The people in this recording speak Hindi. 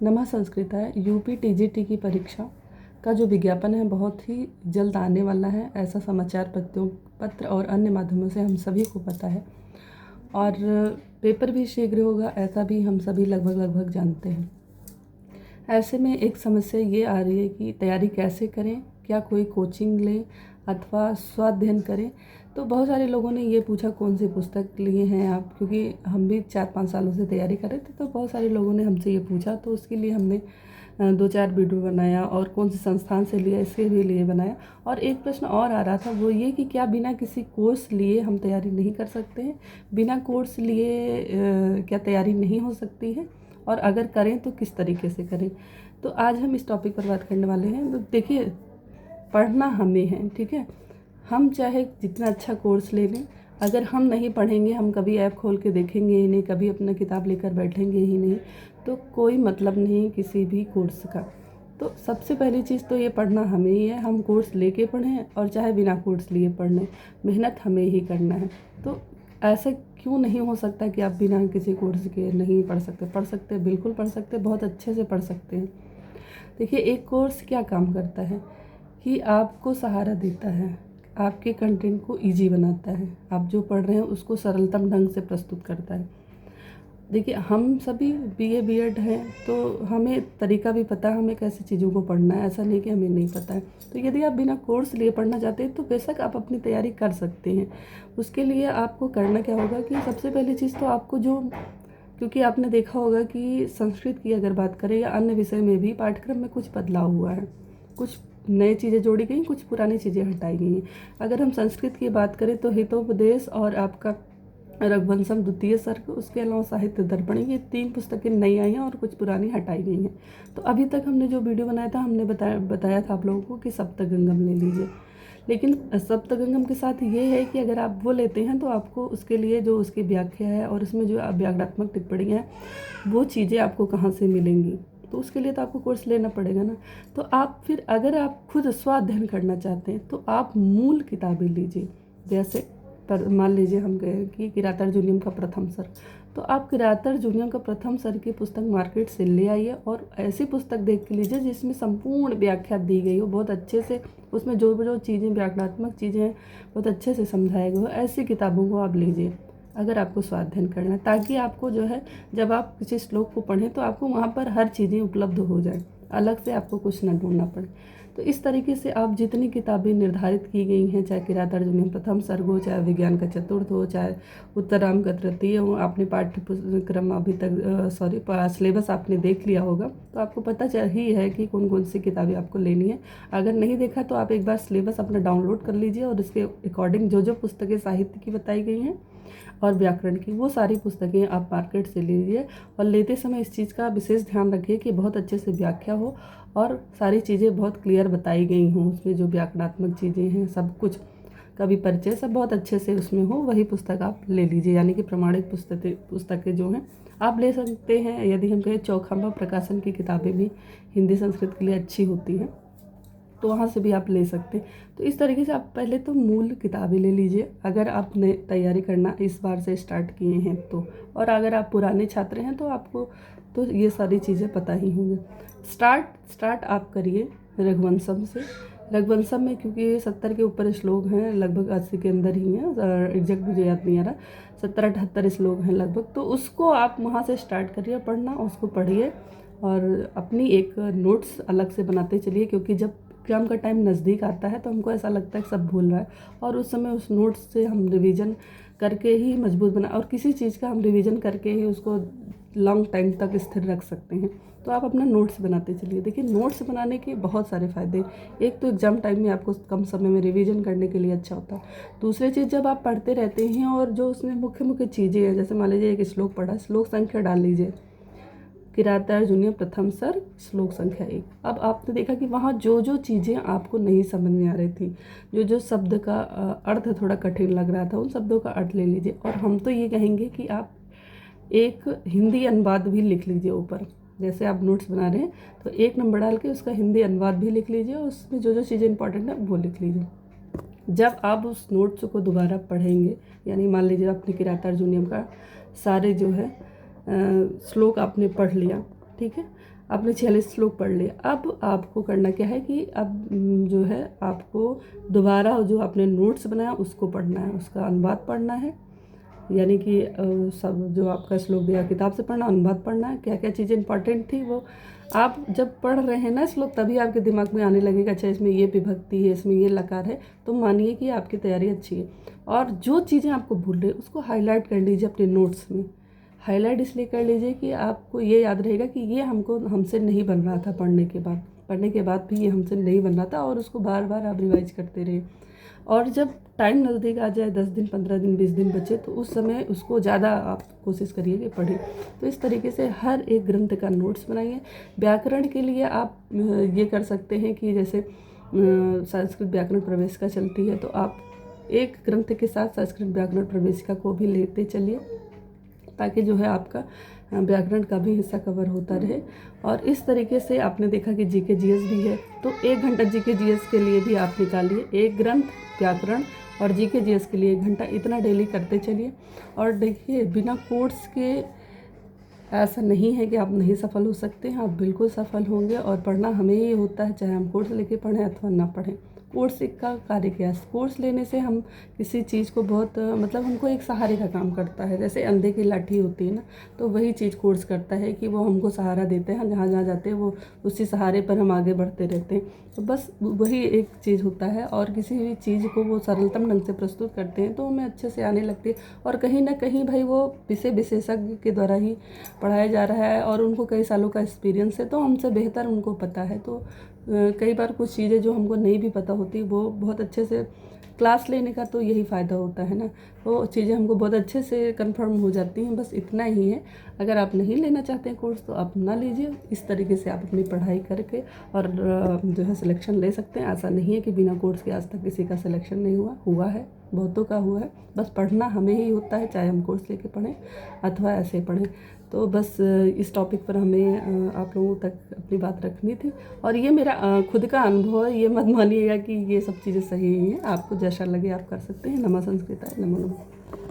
नमः संस्कृताय यूपी टीजीटी की परीक्षा का जो विज्ञापन है बहुत ही जल्द आने वाला है, ऐसा समाचार पत्र और अन्य माध्यमों से हम सभी को पता है। और पेपर भी शीघ्र होगा, ऐसा भी हम सभी लगभग जानते हैं। ऐसे में एक समस्या ये आ रही है कि तैयारी कैसे करें, क्या कोई कोचिंग लें अथवा स्वाध्ययन करें। तो बहुत सारे लोगों ने ये पूछा कौन सी पुस्तक लिए हैं आप, क्योंकि हम भी 4-5 सालों से तैयारी कर रहे थे, तो बहुत सारे लोगों ने हमसे ये पूछा। तो उसके लिए हमने 2-4 वीडियो बनाया और कौन से संस्थान से लिया इसके भी लिए बनाया। और एक प्रश्न और आ रहा था, वो ये कि क्या बिना किसी कोर्स लिए हम तैयारी नहीं कर सकते हैं, बिना कोर्स लिए क्या तैयारी नहीं हो सकती है, और अगर करें तो किस तरीके से करें। तो आज हम इस टॉपिक पर बात करने वाले हैं। तो देखिए, पढ़ना हमें है, ठीक है। हम चाहे जितना अच्छा कोर्स ले लें, अगर हम नहीं पढ़ेंगे, हम कभी ऐप खोल के देखेंगे ही नहीं, कभी अपना किताब लेकर बैठेंगे ही नहीं, तो कोई मतलब नहीं किसी भी कोर्स का। तो सबसे पहली चीज़ तो ये पढ़ना हमें ही है। हम कोर्स लेके पढ़ें और चाहे बिना कोर्स लिए पढ़ें, मेहनत हमें ही करना है। तो ऐसा क्यों नहीं हो सकता कि आप बिना किसी कोर्स के नहीं पढ़ सकते? पढ़ सकते, बिल्कुल पढ़ सकते, बहुत अच्छे से पढ़ सकते हैं। देखिए, एक कोर्स क्या काम करता है कि आपको सहारा देता है, आपके कंटेंट को इजी बनाता है, आप जो पढ़ रहे हैं उसको सरलतम ढंग से प्रस्तुत करता है। देखिए, हम सभी बीए बीएड हैं, तो हमें तरीका भी पता है हमें कैसी चीज़ों को पढ़ना है, ऐसा नहीं कि हमें नहीं पता है। तो यदि आप बिना कोर्स लिए पढ़ना चाहते हैं तो बेशक आप अपनी तैयारी कर सकते हैं। उसके लिए आपको करना क्या होगा कि सबसे पहली चीज़ तो आपको क्योंकि आपने देखा होगा कि संस्कृत की अगर बात करें या अन्य विषय में भी पाठ्यक्रम में कुछ बदलाव हुआ है, कुछ नई चीज़ें जोड़ी गई, कुछ पुरानी चीज़ें हटाई गई हैं। अगर हम संस्कृत की बात करें तो हितोपदेश और आपका रघुवंशम द्वितीय सर्ग, उसके अलावा साहित्य दर्पण, ये 3 पुस्तकें नई आई हैं और कुछ पुरानी हटाई गई हैं। तो अभी तक हमने जो वीडियो बनाया था, हमने बताया था आप लोगों को कि सप्तगंगम ले लीजिए। लेकिन सप्तगंगम के साथ ये है कि अगर आप वो लेते हैं तो आपको उसके लिए जो उसकी व्याख्या है और उसमें जो व्याकरणात्मक टिप्पणियाँ हैं, वो चीज़ें आपको कहाँ से मिलेंगी। तो उसके लिए तो आपको कोर्स लेना पड़ेगा ना। तो आप फिर अगर आप खुद स्वाध्ययन करना चाहते हैं तो आप मूल किताबें लीजिए। जैसे पर मान लीजिए हम गए कि किरातार्जुनीयम का प्रथम सर्ग, तो आप किरातार्जुनीयम का प्रथम सर्ग की पुस्तक मार्केट से ले आइए और ऐसी पुस्तक देख के लीजिए जिसमें संपूर्ण व्याख्या दी गई हो, बहुत अच्छे से उसमें जो चीज़ें व्याकरणात्मक चीज़ें हैं बहुत अच्छे से समझाए गए हो, ऐसी किताबों को आप लीजिए अगर आपको स्वाध्ययन करना है, ताकि आपको जो है जब आप किसी श्लोक को पढ़ें तो आपको वहाँ पर हर चीज़ें उपलब्ध हो जाए, अलग से आपको कुछ ना ढूंढना पड़े। तो इस तरीके से आप जितनी किताबें निर्धारित की गई हैं, चाहे किरातार्जुनीयम प्रथम सर्ग हो, चाहे विज्ञान का चतुर्थ हो, चाहे उत्तराम का तृतीय हो, आपने पाठ्यक्रम अभी तक सिलेबस आपने देख लिया होगा, तो आपको पता ही है कि कौन कौन सी किताबें आपको लेनी है। अगर नहीं देखा तो आप एक बार सिलेबस अपना डाउनलोड कर लीजिए और इसके अकॉर्डिंग जो पुस्तकें साहित्य की बताई गई हैं और व्याकरण की, वो सारी पुस्तकें आप मार्केट से लीजिए। और लेते समय इस चीज़ का विशेष ध्यान रखिए कि बहुत अच्छे से व्याख्या हो और सारी चीज़ें बहुत क्लियर बताई गई हों, उसमें जो व्याकरणात्मक चीज़ें हैं सब कुछ, कवि परिचय सब बहुत अच्छे से उसमें हो, वही पुस्तक आप ले लीजिए। यानी कि प्रमाणित पुस्तकें जो हैं आप ले सकते हैं। यदि हम कहें चौखांबा प्रकाशन की किताबें भी हिंदी संस्कृत के लिए अच्छी होती हैं, तो वहाँ से भी आप ले सकते हैं। तो इस तरीके से आप पहले तो मूल किताबें ले लीजिए अगर आपने तैयारी करना इस बार से स्टार्ट किए हैं तो। और अगर आप पुराने छात्र हैं तो आपको तो ये सारी चीज़ें पता ही होंगी। स्टार्ट आप करिए रघुवंशम से। रघुवंशम में क्योंकि 70 के ऊपर श्लोक हैं, लगभग 80 के अंदर ही हैं, एग्जैक्ट मुझे याद नहीं आ रहा, 70-78 श्लोक हैं लगभग। तो उसको आप वहाँ से स्टार्ट करिए पढ़ना, उसको पढ़िए और अपनी एक नोट्स अलग से बनाते चलिए, क्योंकि जब एग्ज़ाम का टाइम नज़दीक आता है तो हमको ऐसा लगता है कि सब भूल रहा है, और उस समय उस नोट्स से हम रिवीजन करके ही मजबूत बना, और किसी चीज़ का हम रिवीजन करके ही उसको लॉन्ग टाइम तक स्थिर रख सकते हैं। तो आप अपना नोट्स बनाते चलिए। देखिए, नोट्स बनाने के बहुत सारे फ़ायदे, एक तो एग्ज़ाम टाइम में आपको कम समय में रिवीजन करने के लिए अच्छा होता है। दूसरी चीज़, जब आप पढ़ते रहते हैं और जो उसमें मुख्य चीज़ें हैं, जैसे मान लीजिए एक श्लोक पढ़ा, श्लोक संख्या डाल लीजिए, किरातार्जुनीयम प्रथम सर्ग श्लोक संख्या 1। अब आपने देखा कि वहाँ जो चीज़ें आपको नहीं समझ में आ रही थी, जो शब्द का अर्थ थोड़ा कठिन लग रहा था, उन शब्दों का अर्थ ले लीजिए। और हम तो ये कहेंगे कि आप एक हिंदी अनुवाद भी लिख लीजिए ऊपर, जैसे आप नोट्स बना रहे हैं तो 1 नंबर डाल के उसका हिंदी अनुवाद भी लिख लीजिए और उसमें जो चीज़ें इंपॉर्टेंट है वो लिख लीजिए। जब आप उस नोट्स को दोबारा पढ़ेंगे, यानी मान लीजिए आपने किरातार्जुनीयम का सारे जो है श्लोक आपने पढ़ लिया, ठीक है, आपने 46 श्लोक पढ़ लिए। अब आपको करना क्या है कि अब जो है आपको दोबारा जो आपने नोट्स बनाया उसको पढ़ना है, उसका अनुवाद पढ़ना है। यानी कि सब जो आपका श्लोक दिया किताब से पढ़ना, अनुवाद पढ़ना है, क्या क्या चीज़ें इंपॉर्टेंट थी वो आप जब पढ़ रहे हैं ना श्लोक, तभी आपके दिमाग में आने लगेगा अच्छा इसमें ये विभक्ति है, इसमें ये लकार है, तो मानिए कि आपकी तैयारी अच्छी है। और जो चीज़ें आपको भूल रहे उसको हाईलाइट कर लीजिए अपने नोट्स में। हाईलाइट इसलिए कर लीजिए कि आपको ये याद रहेगा कि ये हमसे नहीं बन रहा था पढ़ने के बाद भी ये हमसे नहीं बन रहा था, और उसको बार बार आप रिवाइज करते रहे। और जब टाइम नज़दीक आ जाए, 10 दिन 15 दिन 20 दिन बचे, तो उस समय उसको ज़्यादा आप कोशिश करिए कि पढ़ें। तो इस तरीके से हर एक ग्रंथ का नोट्स बनाइए। व्याकरण के लिए आप ये कर सकते हैं कि जैसे संस्कृत व्याकरण प्रवेशिका चलती है, तो आप एक ग्रंथ के साथ संस्कृत व्याकरण प्रवेशिका को भी लेते चलिए, ताकि जो है आपका व्याकरण का भी हिस्सा कवर होता रहे। और इस तरीके से आपने देखा कि जीके जीएस भी है, तो 1 घंटा जीके जीएस के लिए भी आप निकालिए, एक ग्रंथ व्याकरण और जीके जीएस के लिए 1 घंटा, इतना डेली करते चलिए। और देखिए बिना कोर्स के ऐसा नहीं है कि आप नहीं सफल हो सकते हैं, आप बिल्कुल सफल होंगे। और पढ़ना हमें ही होता है, चाहे हम कोर्स लेके पढ़ें अथवा ना पढ़ें। कोर्स का कार्य क्या है? कोर्स लेने से हम किसी चीज़ को बहुत मतलब हमको एक सहारे का काम करता है। जैसे अंधे की लाठी होती है ना, तो वही चीज़ कोर्स करता है कि वो हमको सहारा देते हैं, जहाँ जहाँ जाते हैं वो उसी सहारे पर हम आगे बढ़ते रहते हैं। तो बस वही एक चीज़ होता है। और किसी भी चीज़ को वो सरलतम ढंग से प्रस्तुत करते हैं तो हमें अच्छे से आने लगती है। और कहीं ना कहीं भाई वो विशेषज्ञ के द्वारा ही पढ़ाया जा रहा है, और उनको कई सालों का एक्सपीरियंस है, तो हमसे बेहतर उनको पता है। तो कई बार कुछ चीज़ें जो हमको नहीं भी पता होती, वो बहुत अच्छे से क्लास लेने का तो यही फ़ायदा होता है ना, वो चीज़ें हमको बहुत अच्छे से कंफर्म हो जाती हैं। बस इतना ही है। अगर आप नहीं लेना चाहते हैं कोर्स तो आप ना लीजिए। इस तरीके से आप अपनी पढ़ाई करके और जो है सिलेक्शन ले सकते हैं। ऐसा नहीं है कि बिना कोर्स के आज तक किसी का सिलेक्शन नहीं हुआ है, बहुतों का हुआ है। बस पढ़ना हमें ही होता है, चाहे हम कोर्स लेके पढ़ें अथवा ऐसे पढ़ें। तो बस इस टॉपिक पर हमें आप लोगों तक अपनी बात रखनी थी। और ये मेरा खुद का अनुभव है, ये मत मानिएगा कि ये सब चीज़ें सही ही हैं। आपको जैसा लगे आप कर सकते हैं। नमः संस्कृताय, नमो नमः।